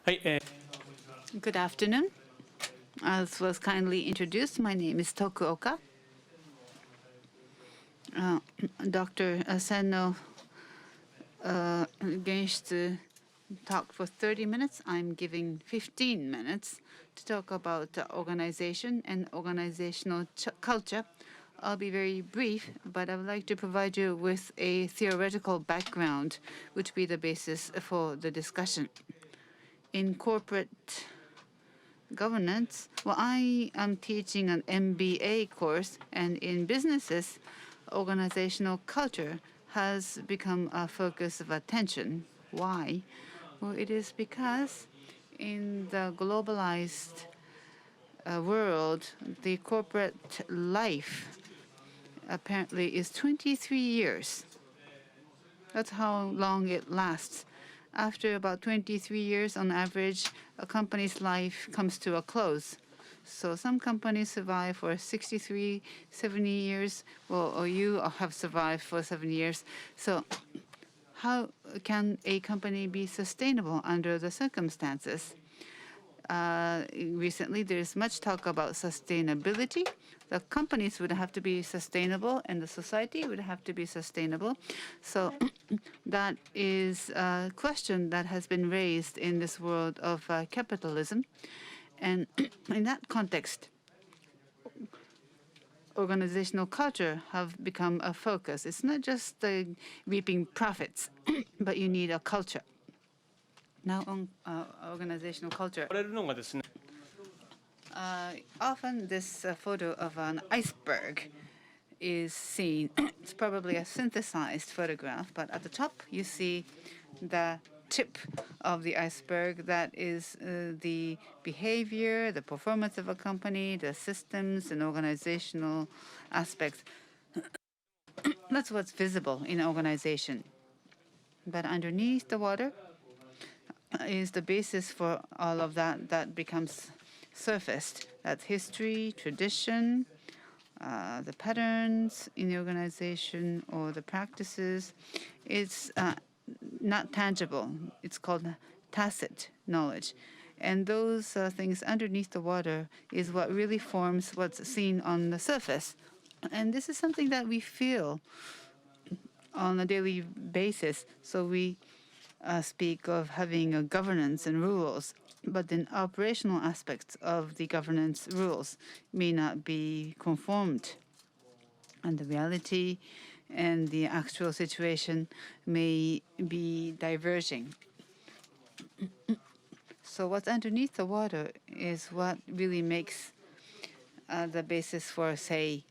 Good afternoon. As was kindly introduced, my name is Tokuoka. Dr. Seno Genshitsu talked for 30 minutes. I'm giving 15 minutes to talk about organization and organizational culture. I'll be very brief, but I would like to provide you with a theoretical background, which will be the basis for the discussion. In corporate governance, well, I am teaching an MBA course, and in businesses, organizational culture has become a focus of attention. Why? Well, it is because in the globalized world, the corporate life apparently is 23 years. That's how long it lasts. After about 23 years, on average, a company's life comes to a close. So some companies survive for 63, 70 years. Well, or you have survived for 7 years. So how can a company be sustainable under the circumstances? Recently, there's much talk about sustainability. The companies would have to be sustainable, and the society would have to be sustainable. So that is a question that has been raised in this world of capitalism. And in that context, organizational culture have become a focus. It's not just reaping profits, but you need a culture. Now on organizational culture. Often this photo of an iceberg is seen. It's probably a synthesized photograph, but at the top you see the tip of the iceberg. That is the behavior, the performance of a company, the systems and organizational aspects. That's what's visible in an organization. But underneath the water is the basis for all of that that becomes surfaced. That's history, tradition, the patterns in the organization or the practices. It's not tangible. It's called tacit knowledge. And those things underneath the water is what really forms what's seen on the surface. And this is something that we feel on a daily basis. So we speak of having a governance and rules, but then operational aspects of the governance rules may not be conformed. And the reality and the actual situation may be diverging. So what's underneath the water is what really makes the basis for, say,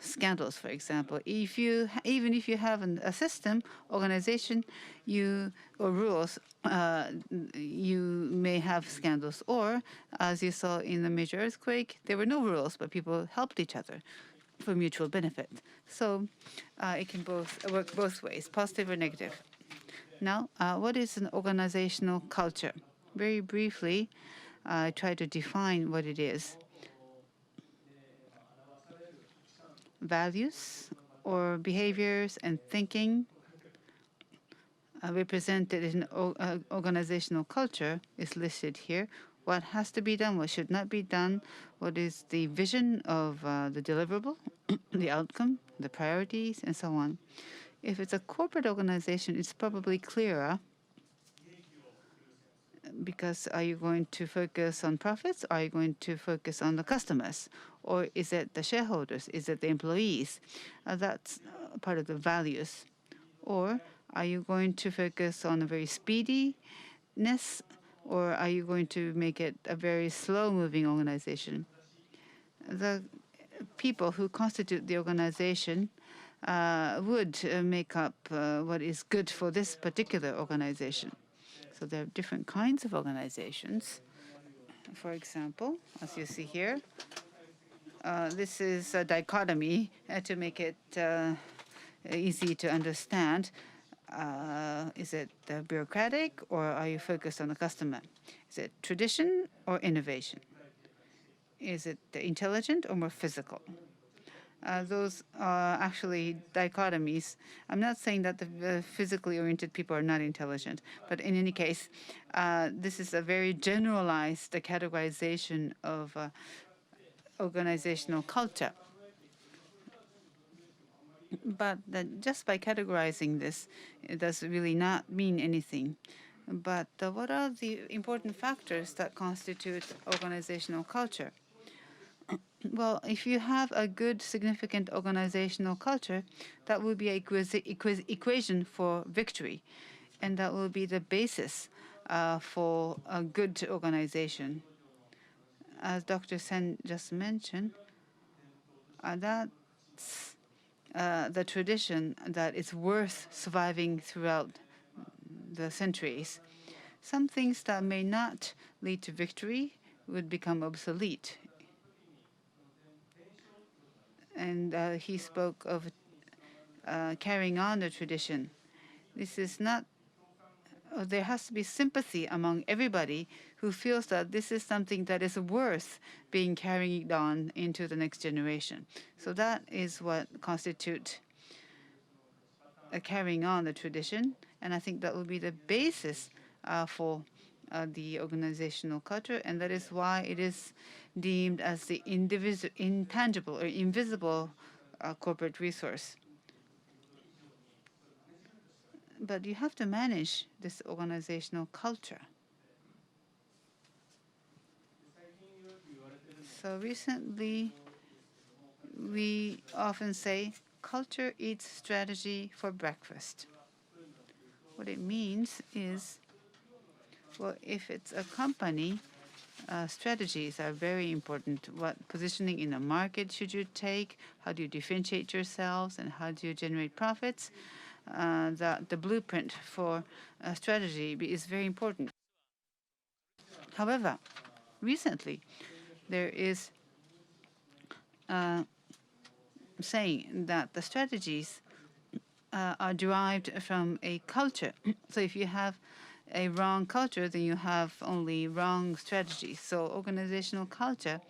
scandals, for example. Even if you have a system, organization, or rules, you may have scandals. Or, as you saw in the major earthquake, there were no rules, but people helped each other for mutual benefit. So it can work both ways, positive or negative. Now, what is an organizational culture? Very briefly, I try to define what it is. Values or behaviors and thinking represented in organizational culture is listed here. What has to be done, what should not be done, what is the vision of the deliverable, the outcome, the priorities, and so on. If it's a corporate organization, it's probably clearer, because are you going to focus on profits? Are you going to focus on the customers? Or is it the shareholders? Is it the employees? That's part of the values. Or are you going to focus on a very speediness? Or are you going to make it a very slow-moving organization? The people who constitute the organization would make up what is good for this particular organization. So there are different kinds of organizations. For example, as you see here, this is a dichotomy to make it easy to understand. Is it bureaucratic, or are you focused on the customer? Is it tradition or innovation? Is it intelligent or more physical? those are actually dichotomies. I'm not saying that the physically oriented people are not intelligent, but in any case, this is a very generalized categorization of organizational culture. But just by categorizing this, it does really not mean anything. But what are the important factors that constitute organizational culture? Well, if you have a good, significant organizational culture, that will be a equation for victory, and that will be the basis for a good organization. As Dr. Sen just mentioned, that's the tradition that is worth surviving throughout the centuries. Some things that may not lead to victory would become obsolete. And he spoke of carrying on the tradition. This is not, there has to be sympathy among everybody who feels that this is something that is worth being carried on into the next generation. So that is what constitutes carrying on the tradition. And I think that will be the basis for the organizational culture. And that is why it is deemed as the intangible or invisible corporate resource. But you have to manage this organizational culture. So recently, we often say culture eats strategy for breakfast. What it means is, well, if it's a company, strategies are very important. What positioning in the market should you take? How do you differentiate yourselves? And how do you generate profits? The blueprint for strategy is very important. However, recently, there is saying that the strategies are derived from a culture. So if you have a wrong culture, then you have only wrong strategies. So organizational culture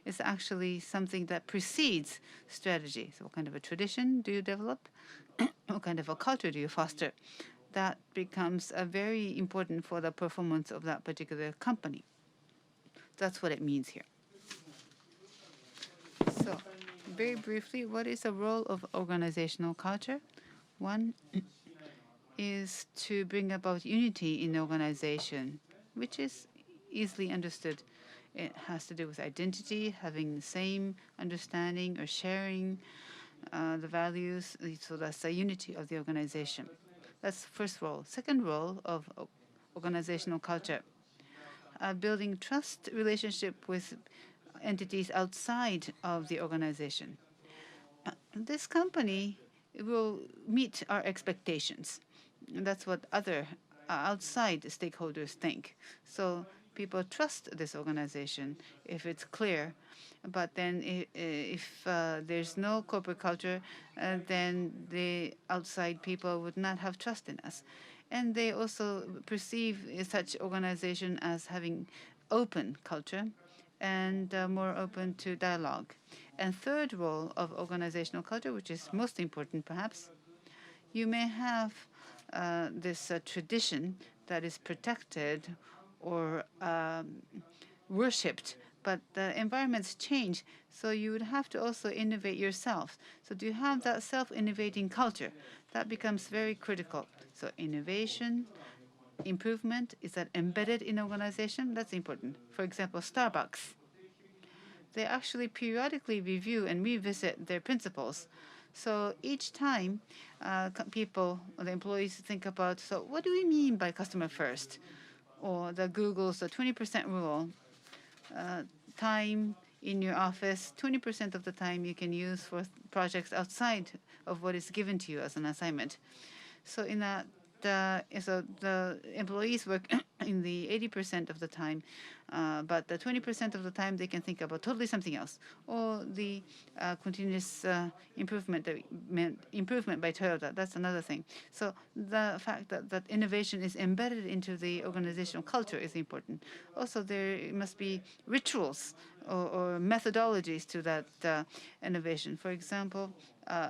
is actually something that precedes strategy. So what kind of a tradition do you develop? What kind of a culture do you foster? That becomes very important for the performance of that particular company. That's what it means here. So very briefly, what is the role of organizational culture? One is to bring about unity in the organization, which is easily understood. It has to do with identity, having the same understanding or sharing the values. So that's the unity of the organization. That's the first role. Second role of organizational culture, building trust relationship with entities outside of the organization. This company will meet our expectations. And that's what other outside stakeholders think. So people trust this organization if it's clear. But then if there's no corporate culture, then the outside people would not have trust in us. And they also perceive such organization as having open culture and more open to dialogue. And third role of organizational culture, which is most important perhaps, you may have this tradition that is protected or worshipped, but the environments change, so you would have to also innovate yourself. So do you have that self-innovating culture? That becomes very critical. So innovation, improvement, is that embedded in organization? That's important. For example, Starbucks. They actually periodically review and revisit their principles. So each time people, the employees think about, so what do we mean by customer first? Or the Google's 20% rule, time in your office, 20% of the time you can use for projects outside of what is given to you as an assignment. So in that, so the employees work in the 80% of the time but the 20% of the time they can think about totally something else. Or the continuous improvement by Toyota, that's another thing. So the fact that innovation is embedded into the organizational culture is important. Also, there must be rituals or methodologies to that innovation. For example,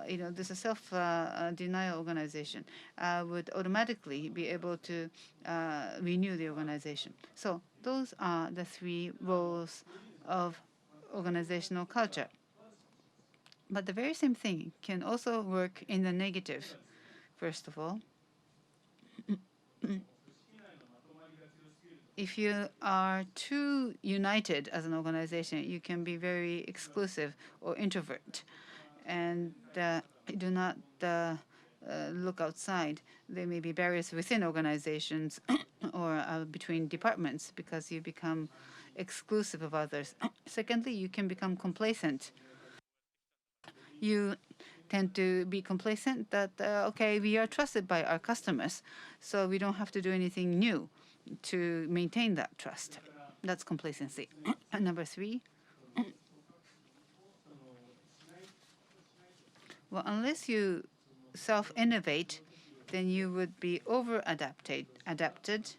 this is a self-denial organization would automatically be able to renew the organization. So those are the three roles of organizational culture. But the very same thing can also work in the negative. First of all, if you are too united as an organization, you can be very exclusive or introvert, and do not look outside. There may be barriers within organizations or between departments because you become exclusive of others. Secondly, you can become complacent. You tend to be complacent that, okay, we are trusted by our customers, so we don't have to do anything new to maintain that trust. That's complacency. Number three, well, unless you self-innovate, then you would be adapted.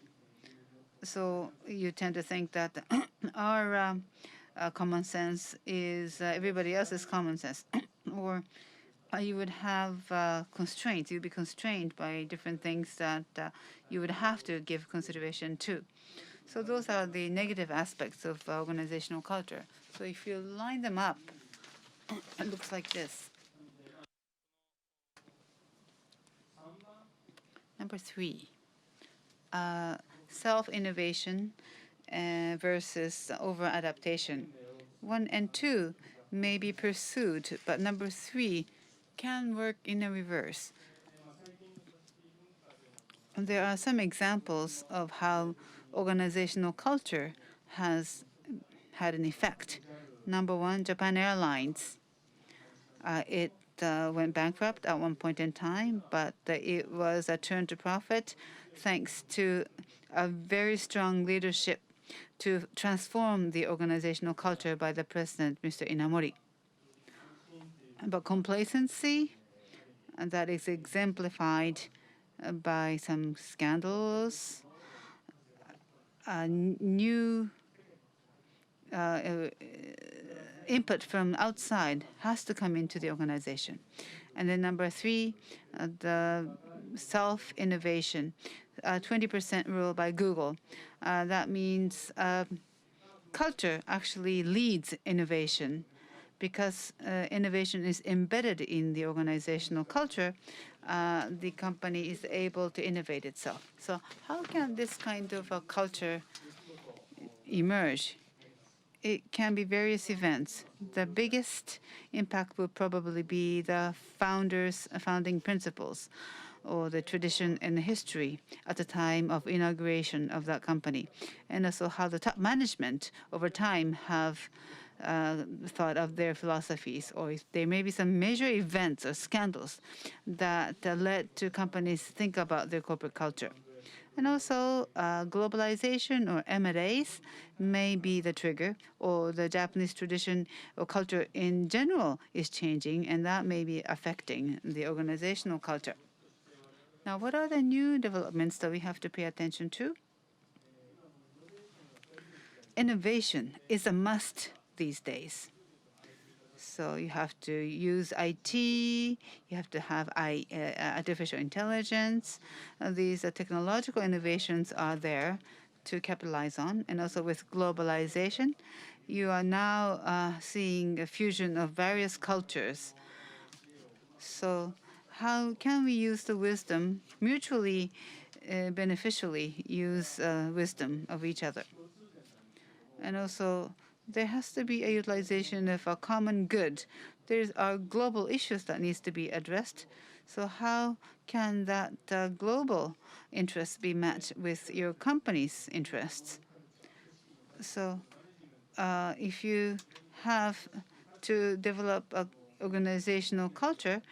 So you tend to think that our common sense is everybody else's common sense, or you would have constraints. You'd be constrained by different things that you would have to give consideration to. So those are the negative aspects of organizational culture. So if you line them up, it looks like this. Number three, self-innovation versus over-adaptation. 1 and 2 may be pursued, but number 3 can work in a reverse. And there are some examples of how organizational culture has had an effect. Number 1, Japan Airlines. It went bankrupt at one point in time, but it was a turn to profit thanks to a very strong leadership to transform the organizational culture by the president, Mr. Inamori. But complacency, that is exemplified by some scandals, new input from outside has to come into the organization. And then number 3, the self-innovation, 20% rule by Google. That means culture actually leads innovation. Because innovation is embedded in the organizational culture, the company is able to innovate itself. So how can this kind of a culture emerge? It can be various events. The biggest impact will probably be the founding principles, or the tradition and the history at the time of inauguration of that company, and also how the top management over time have thought of their philosophies, or if there may be some major events or scandals that led to companies think about their corporate culture. And also, globalization or M&As may be the trigger, or the Japanese tradition or culture in general is changing, and that may be affecting the organizational culture. Now, what are the new developments that we have to pay attention to? Innovation is a must these days. So you have to use IT, you have to have artificial intelligence. These technological innovations are there to capitalize on. And also with globalization, you are now seeing a fusion of various cultures. So how can we use the wisdom, mutually beneficially use wisdom of each other? And also, there has to be a utilization of a common good. There are global issues that needs to be addressed. So how can that global interest be matched with your company's interests? So if you have to develop a organizational culture,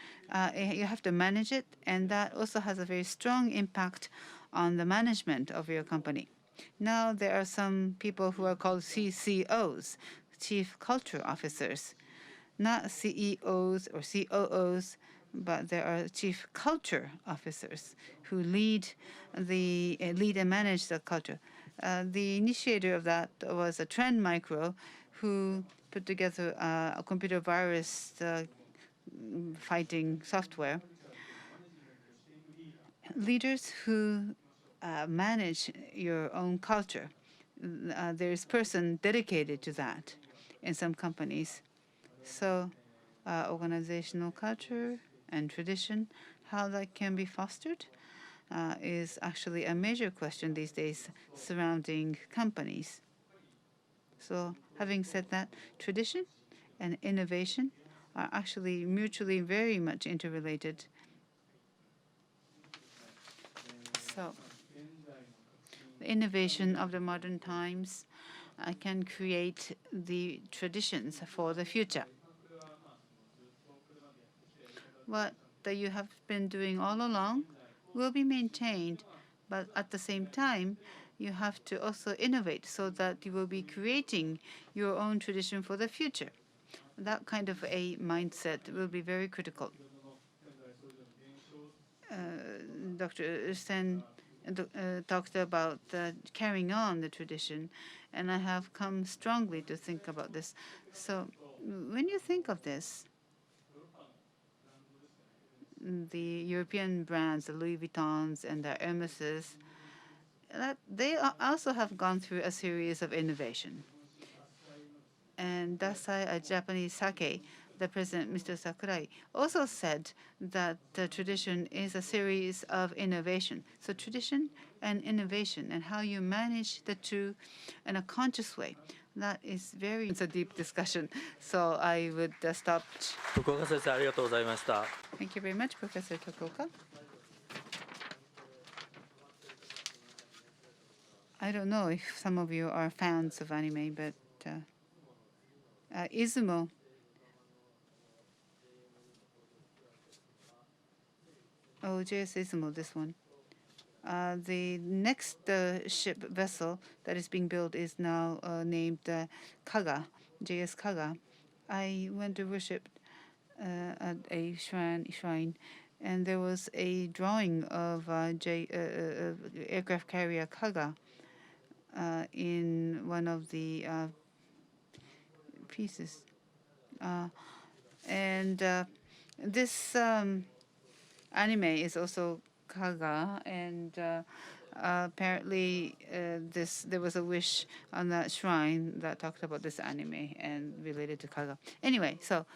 you have to manage it, and that also has a very strong impact on the management of your company. Now there are some people who are called CCOs, Chief Culture Officers, not CEOs or COOs, but there are Chief Culture Officers who lead and manage the culture. The initiator of that was a Trend Micro, who put together a computer virus fighting software. Leaders who manage your own culture. There's person dedicated to that in some companies. So organizational culture and tradition, how that can be fostered is actually a major question these days surrounding companies. So having said that, tradition and innovation are actually mutually very much interrelated. So the innovation of the modern times can create the traditions for the future. What you have been doing all along will be maintained, but at the same time, you have to also innovate so that you will be creating your own tradition for the future. That kind of a mindset will be very critical. Dr. Sen talked about carrying on the tradition, and I have come strongly to think about this. So when you think of this, the European brands, the Louis Vuittons and the Hermeses, that they also have gone through a series of innovation. And Dasai, a Japanese sake, the president, Mr. Sakurai, also said that the tradition is a series of innovation. So tradition and innovation and how you manage the two in a conscious way, that is it's a deep discussion. So I would stop. Thank you very much, Professor Tokuoka. I don't know if some of you are fans of anime, but Izumo. Oh, JS Izumo, this one. The next ship vessel that is being built is now named Kaga, JS Kaga. I went to worship at a shrine, and there was a drawing of aircraft carrier Kaga in one of the pieces. And this anime is also Kaga, and apparently there was a wish on that shrine that talked about this anime and related to Kaga. Anyway, so